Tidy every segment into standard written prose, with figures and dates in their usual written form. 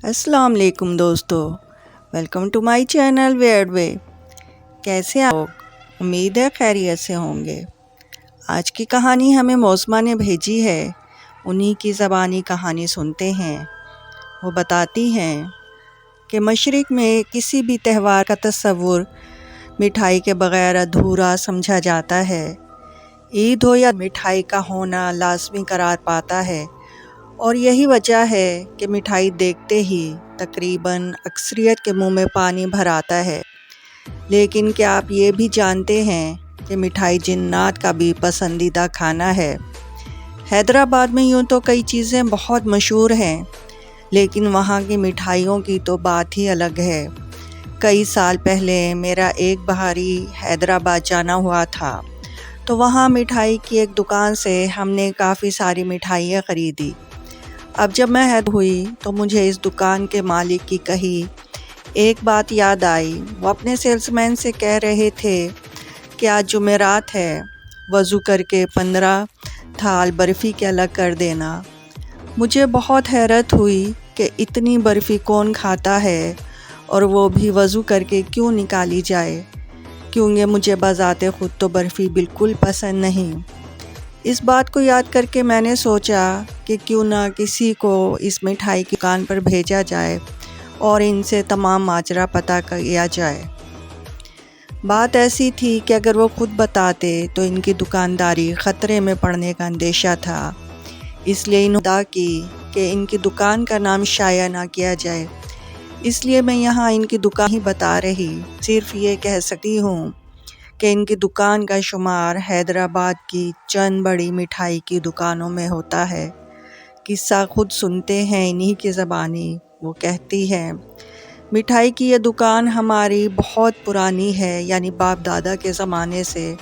अस्सलाम वालेकुम दोस्तों, welcome to my channel weird way. कैसे आप लोग? उम्मीद है खैरियत से होंगे। आज की कहानी हमें मौसमा ने भेजी है, उन्हीं की ज़बानी कहानी सुनते हैं। वो बताती हैं कि मशरिक़ में किसी भी त्यौहार का तस्वुर मिठाई के बग़ैर अधूरा समझा जाता है। ईद हो या मिठाई का होना लाज़मी करार पाता है, और यही वजह है कि मिठाई देखते ही तकरीबन अक्सरियत के मुंह में पानी भर आता है। लेकिन क्या आप ये भी जानते हैं कि मिठाई जिन्नात का भी पसंदीदा खाना है। हैदराबाद में यूँ तो कई चीज़ें बहुत मशहूर हैं, लेकिन वहाँ की मिठाइयों की तो बात ही अलग है। कई साल पहले मेरा एक बहारी हैदराबाद जाना हुआ था, तो वहाँ मिठाई की एक दुकान से हमने काफ़ी सारी मिठाइयाँ ख़रीदी। अब जब मैं हैद हुई तो मुझे इस दुकान के मालिक की कही एक बात याद आई। वो अपने सेल्समैन से कह रहे थे कि आज जुमेरात है, वज़ू करके 15 थाल बर्फ़ी के अलग कर देना। मुझे बहुत हैरत हुई कि इतनी बर्फ़ी कौन खाता है, और वो भी वज़ू करके क्यों निकाली जाए, क्योंकि मुझे बज़ाते ख़ुद तो बर्फ़ी बिल्कुल पसंद नहीं। इस बात को याद करके मैंने सोचा कि क्यों ना किसी को इस मिठाई की दुकान पर भेजा जाए और इनसे तमाम माजरा पता किया जाए। बात ऐसी थी कि अगर वो खुद बताते तो इनकी दुकानदारी ख़तरे में पड़ने का अंदेशा था, इसलिए इन्होंने अदा की कि इनकी दुकान का नाम शाया ना किया जाए। इसलिए मैं यहाँ इनकी दुकान ही बता रही, सिर्फ़ ये कह सकती हूँ कि इनकी दुकान का शुमार हैदराबाद की चंद बड़ी मिठाई की दुकानों में होता है। किस्सा खुद सुनते हैं इन्हीं की ज़बानी। वो कहती है, मिठाई की ये दुकान हमारी बहुत पुरानी है, यानी बाप दादा के ज़माने से।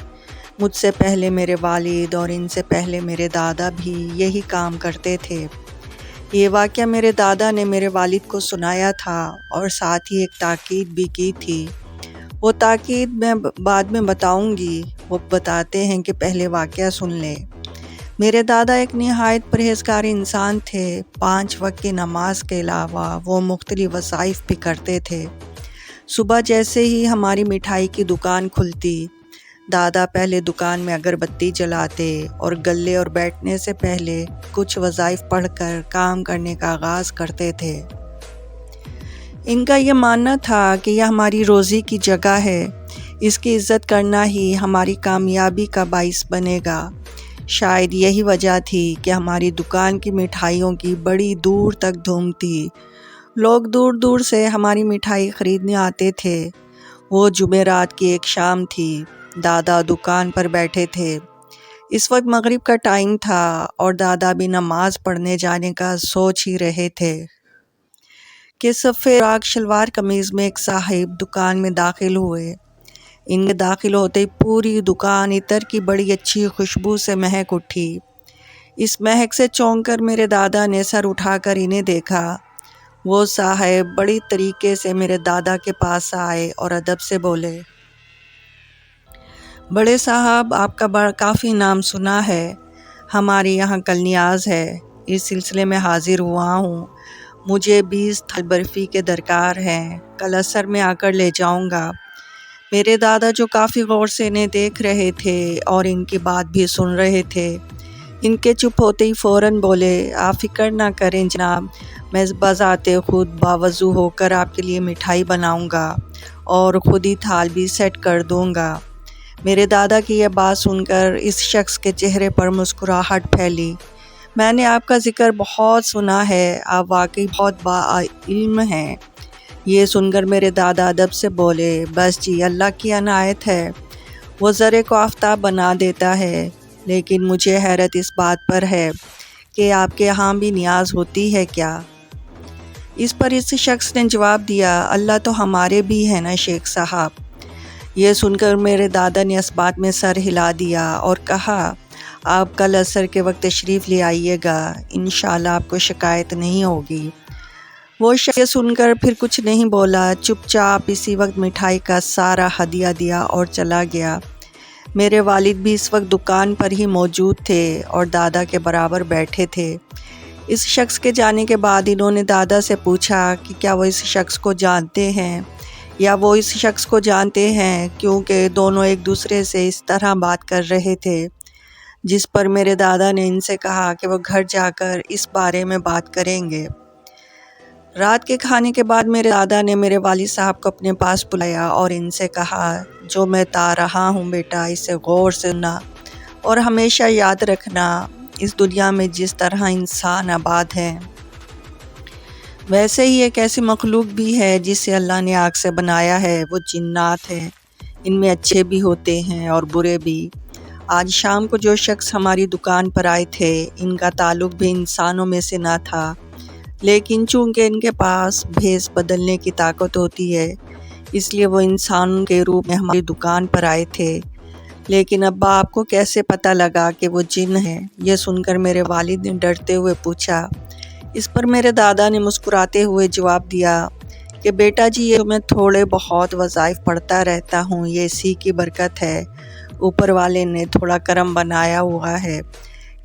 मुझसे पहले मेरे वालिद और इनसे पहले मेरे दादा भी यही काम करते थे। ये वाक़या मेरे दादा ने मेरे वालिद को सुनाया था और साथ ही एक ताकीद भी की थी। वो ताकीद मैं बाद में बताऊंगी। वो बताते हैं कि पहले वाक़या सुन ले। मेरे दादा एक निहायत परहेज़गार इंसान थे। 5 वक्त की नमाज के अलावा वो मुख्तलिफ़ वज़ाइफ भी करते थे। सुबह जैसे ही हमारी मिठाई की दुकान खुलती, दादा पहले दुकान में अगरबत्ती जलाते और गले और बैठने से पहले कुछ वज़ाइफ पढ़कर काम करने का आगाज़ करते थे। इनका ये मानना था कि यह हमारी रोज़ी की जगह है, इसकी इज़्ज़त करना ही हमारी कामयाबी का बाइस बनेगा। शायद यही वजह थी कि हमारी दुकान की मिठाइयों की बड़ी दूर तक धूम थी। लोग दूर दूर से हमारी मिठाई ख़रीदने आते थे। वो जुमेरात की एक शाम थी। दादा दुकान पर बैठे थे। इस वक्त मगरिब का टाइम था और दादा भी नमाज़ पढ़ने जाने का सोच ही रहे थे कि सफ़ेद राग शलवार कमीज़ में एक साहिब दुकान में दाखिल हुए। इनके दाखिल होते ही पूरी दुकान इतर की बड़ी अच्छी खुशबू से महक उठी। इस महक से चौंक कर मेरे दादा ने सर उठाकर इन्हें देखा। वो साहिब बड़ी तरीके से मेरे दादा के पास आए और अदब से बोले, बड़े साहब, आपका काफ़ी नाम सुना है। हमारे यहाँ कल नियाज़ है, इस सिलसिले में हाज़िर हुआ हूँ। मुझे 20 थाल बर्फ़ी के दरकार हैं, कल असर में आकर ले जाऊँगा। मेरे दादा जो काफ़ी गौर से इन्हें देख रहे थे और इनकी बात भी सुन रहे थे, इनके चुप होते ही फ़ौरन बोले, आप फ़िक्र ना करें जनाब, मैं बज़ाते ख़ुद बावज़ू होकर आपके लिए मिठाई बनाऊँगा और ख़ुद ही थाल भी सेट कर दूँगा। मेरे दादा की यह बात सुनकर इस शख्स के चेहरे पर मुस्कुराहट फैली। मैंने आपका ज़िक्र बहुत सुना है, आप वाकई बहुत बाइल्म हैं। ये सुनकर मेरे दादा अदब से बोले, बस जी, अल्लाह की अनायत है, वो ज़रे को आफ्ताब बना देता है। लेकिन मुझे हैरत इस बात पर है कि आपके यहाँ भी नियाज़ होती है क्या? इस पर इस शख्स ने जवाब दिया, अल्लाह तो हमारे भी है ना शेख साहब। ये सुनकर मेरे दादा ने इस बात में सर हिला दिया और कहा, आप कल असर के वक्त तशरीफ़ ले आइएगा, इंशाअल्लाह आपको शिकायत नहीं होगी। वो शख्स सुनकर फिर कुछ नहीं बोला, चुपचाप इसी वक्त मिठाई का सारा हदिया दिया और चला गया। मेरे वालिद भी इस वक्त दुकान पर ही मौजूद थे और दादा के बराबर बैठे थे। اس شخص کے جانے کے بعد انہوں نے دادا سے پوچھا کہ کیا وہ اس شخص کو جانتے ہیں یا وہ اس شخص کو جانتے ہیں، کیونکہ دونوں ایک دوسرے سے اس طرح بات کر رہے تھے، جس پر میرے دادا نے ان سے کہا کہ وہ گھر جا کر اس بارے میں بات کریں گے۔ رات کے کھانے کے بعد میرے دادا نے میرے والد صاحب کو اپنے پاس بلایا اور ان سے کہا، جو میں بتا رہا ہوں بیٹا، اسے غور سے سننا اور ہمیشہ یاد رکھنا، اس دنیا میں جس طرح انسان آباد ہے، ویسے ہی ایک ایسی مخلوق بھی ہے جسے اللہ نے آگ سے بنایا ہے، وہ جنات ہے۔ ان میں اچھے بھی ہوتے ہیں اور برے بھی۔ آج شام کو جو شخص ہماری دکان پر آئے تھے، ان کا تعلق بھی انسانوں میں سے نہ تھا، لیکن چونکہ ان کے پاس بھیس بدلنے کی طاقت ہوتی ہے، اس لیے وہ انسان کے روپ میں ہماری دکان پر آئے تھے۔ لیکن ابا، آپ کو کیسے پتہ لگا کہ وہ جن ہے؟ یہ سن کر میرے والد نے ڈرتے ہوئے پوچھا۔ اس پر میرے دادا نے مسکراتے ہوئے جواب دیا کہ بیٹا جی، یہ میں تھوڑے بہت وظائف پڑھتا رہتا ہوں، یہ اسی کی برکت ہے، اوپر والے نے تھوڑا کرم بنایا ہوا ہے۔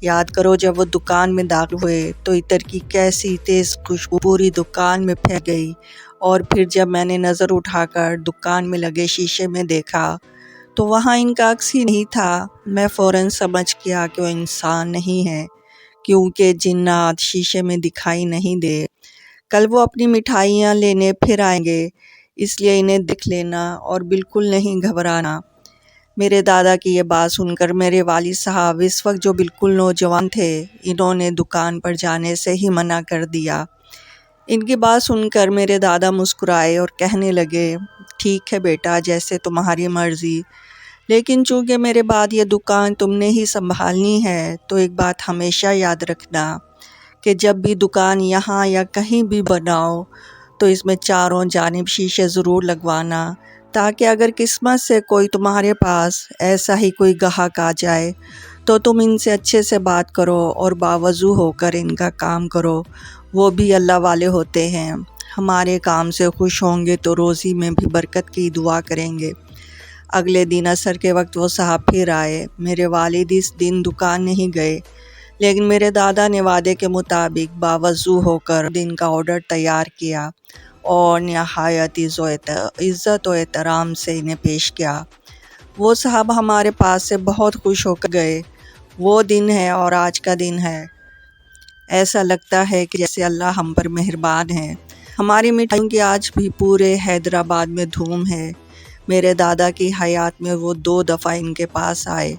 یاد کرو، جب وہ دکان میں داخل ہوئے تو عطر کی کیسی تیز خوشبو پوری دکان میں پھیل گئی، اور پھر جب میں نے نظر اٹھا کر دکان میں لگے شیشے میں دیکھا تو وہاں ان کا عکس ہی نہیں تھا۔ میں فوراً سمجھ گیا کہ وہ انسان نہیں ہے، کیونکہ جنات شیشے میں دکھائی نہیں دے۔ کل وہ اپنی مٹھائیاں لینے پھر آئیں گے، اس لیے انہیں دیکھ لینا اور بالکل نہیں گھبرانا۔ میرے دادا کی یہ بات سن کر میرے والد صاحب اس وقت جو بالکل نوجوان تھے، انہوں نے دکان پر جانے سے ہی منع کر دیا۔ ان کی بات سن کر میرے دادا مسکرائے اور کہنے لگے، ٹھیک ہے بیٹا، جیسے تمہاری مرضی، لیکن چونکہ میرے بعد یہ دکان تم نے ہی سنبھالنی ہے، تو ایک بات ہمیشہ یاد رکھنا کہ جب بھی دکان یہاں یا کہیں بھی بناؤ تو اس میں چاروں جانب شیشے ضرور لگوانا، تاکہ اگر قسمت سے کوئی تمہارے پاس ایسا ہی کوئی گاہک آ جائے تو تم ان سے اچھے سے بات کرو اور باوضو ہو کر ان کا کام کرو۔ وہ بھی اللہ والے ہوتے ہیں، ہمارے کام سے خوش ہوں گے تو روزی میں بھی برکت کی دعا کریں گے۔ اگلے دن عصر کے وقت وہ صاحب پھر آئے۔ میرے والد اس دن دکان نہیں گئے، لیکن میرے دادا نے وعدے کے مطابق باوضو ہو کر دن کا آرڈر تیار کیا اور نہایت عزت و احترام سے انہیں پیش کیا۔ وہ صاحب ہمارے پاس سے بہت خوش ہو کر گئے۔ وہ دن ہے اور آج کا دن ہے، ایسا لگتا ہے کہ جیسے اللہ ہم پر مہربان ہے۔ ہماری مٹھائیوں کی آج بھی پورے حیدرآباد میں دھوم ہے۔ میرے دادا کی حیات میں وہ 2 دفعہ ان کے پاس آئے۔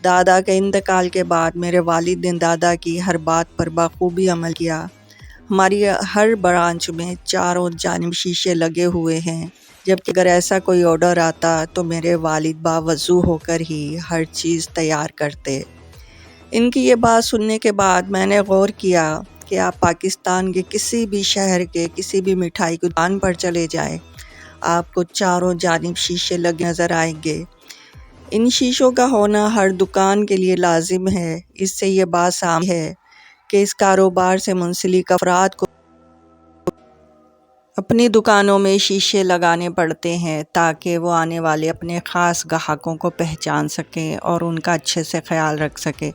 دادا کے انتقال کے بعد میرے والد نے دادا کی ہر بات پر بخوبی عمل کیا۔ ہماری ہر برانچ میں چاروں جانب شیشے لگے ہوئے ہیں، جبکہ اگر ایسا کوئی آرڈر آتا تو میرے والد باوضو ہو کر ہی ہر چیز تیار کرتے۔ ان کی یہ بات سننے کے بعد میں نے غور کیا کہ آپ پاکستان کے کسی بھی شہر کے کسی بھی مٹھائی کی دکان پر چلے جائیں، آپ کو چاروں جانب شیشے لگے نظر آئیں گے۔ ان شیشوں کا ہونا ہر دکان کے لیے لازم ہے۔ اس سے یہ بات سامنے ہے کہ اس کاروبار سے منسلک افراد کو اپنی دکانوں میں شیشے لگانے پڑتے ہیں تاکہ وہ آنے والے اپنے خاص گاہکوں کو پہچان سکیں اور ان کا اچھے سے خیال رکھ سکیں۔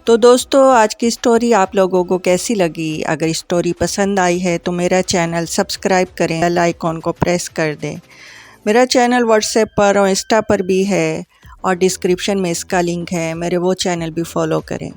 تو دوستو، آج کی سٹوری آپ لوگوں کو کیسی لگی؟ اگر سٹوری پسند آئی ہے تو میرا چینل سبسکرائب کریں، بیل آئیکن کو پریس کر دیں۔ میرا چینل واٹس ایپ پر اور انسٹا پر بھی ہے، اور ڈسکرپشن میں اس کا لنک ہے، میرے وہ چینل بھی فالو کریں۔